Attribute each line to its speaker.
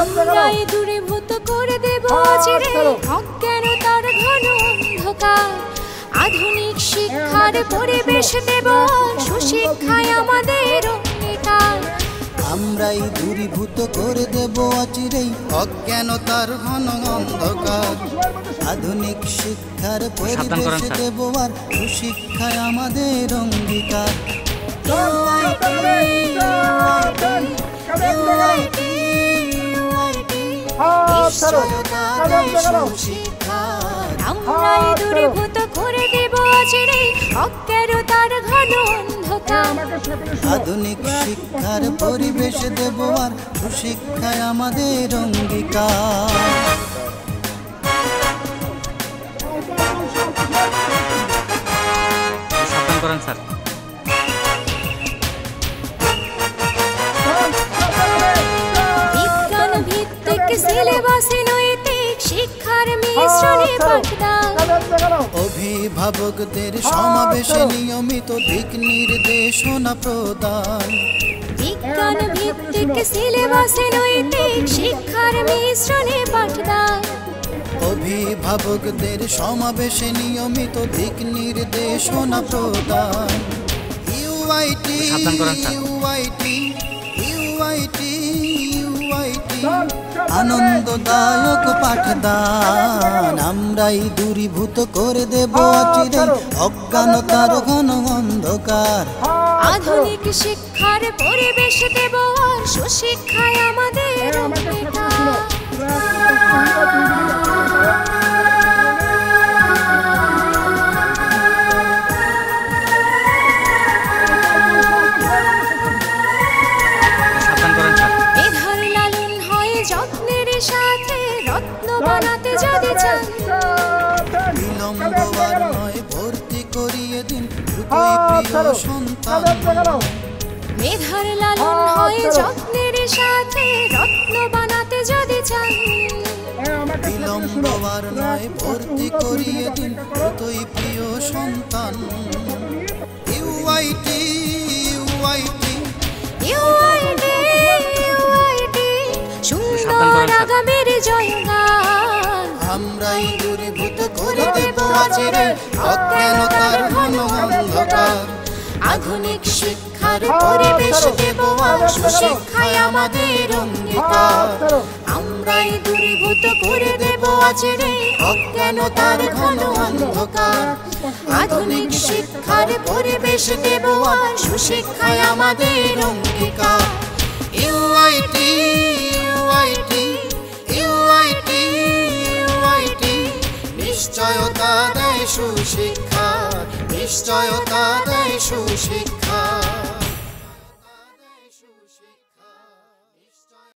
Speaker 1: আমরাই দূরীভূত করে দেব চিরে অজ্ঞানতার ঘন অন্ধকার। আধুনিক শিক্ষার পরিবেশ দেব সুশিক্ষায় আমাদের অঙ্গীকার।
Speaker 2: আমরাই দূরীভূত করে দেব অচিরেই অজ্ঞানতার ঘন অন্ধকার। আধুনিক শিক্ষার পরিবেশ দেব আর সুশিক্ষায় আমাদের অঙ্গীকার।
Speaker 1: আমরাই দূরীভূত করে দেব চিরেই অজ্ঞানতার ঘন অন্ধকার।
Speaker 2: আধুনিক শিক্ষার পরিবেশ দেব আর সুশিক্ষায় আমাদের অঙ্গীকার।
Speaker 3: সাবধান করেন স্যার।
Speaker 1: বিজ্ঞান ভিত্তিক সিলেবাসে নৈতিক শিক্ষার মিশ্রণে পাঠদান।
Speaker 2: অভিভাবকদের সমাবেশে নিয়মিত দিক নির্দেশনা প্রদান।
Speaker 1: বিজ্ঞান ভিত্তিক সিলেবাসে নৈতিক শিক্ষার মিশ্রণে পাঠদান।
Speaker 2: অভিভাবকদের সমাবেশে নিয়মিত দিক নির্দেশনা প্রদান। ইউআইটি ইউআইটি ইউআইটি ইউআইটি আনন্দদায়ক পাঠদান। আমরাই দূরীভূত করে দেব চিরে অজ্ঞানতার ঘন অন্ধকার।
Speaker 1: আধুনিক শিক্ষার পরিবেশ দেব আর সুশিক্ষায় আমাদের অঙ্গীকার। মেধার লালন হয় যত্নের সাথে রত্ন বানাতে যদি চান।
Speaker 2: বিলম্ব আর নয় ভর্তি করিয়ে দিন দ্রুতই প্রিয় সন্তান।
Speaker 1: মেধার লালন হয় যত্নের সাথে রত্ন বানাতে যদি চান।
Speaker 2: বিলম্ব আর নয় ভর্তি করিয়ে দিন দ্রুতই প্রিয় সন্তান। ইউআইটি ইউআইটি
Speaker 1: ইউআইটি ইউআইটি সুন্দর আগামীর জয়গান।
Speaker 2: আমরাই দূরীভূত করে দেব চিরে অজ্ঞানতার ঘন অন্ধকার।
Speaker 1: আধুনিক শিক্ষার পরিবেশ দেব আর সুশিক্ষায় আমাদের অঙ্গীকার। আমরাই দূরীভূত করে দেব চিরে অজ্ঞানতার ঘন অন্ধকার। আধুনিক শিক্ষার পরিবেশ দেব আর সুশিক্ষায় আমাদের অঙ্গীকার।
Speaker 2: ইউআইটি ইউআইটি ইউআইটি ইউআইটি নিশ্চয়তা দেয় সুশিক্ষা, নিশ্চয়তা দেয় সুশিক্ষা।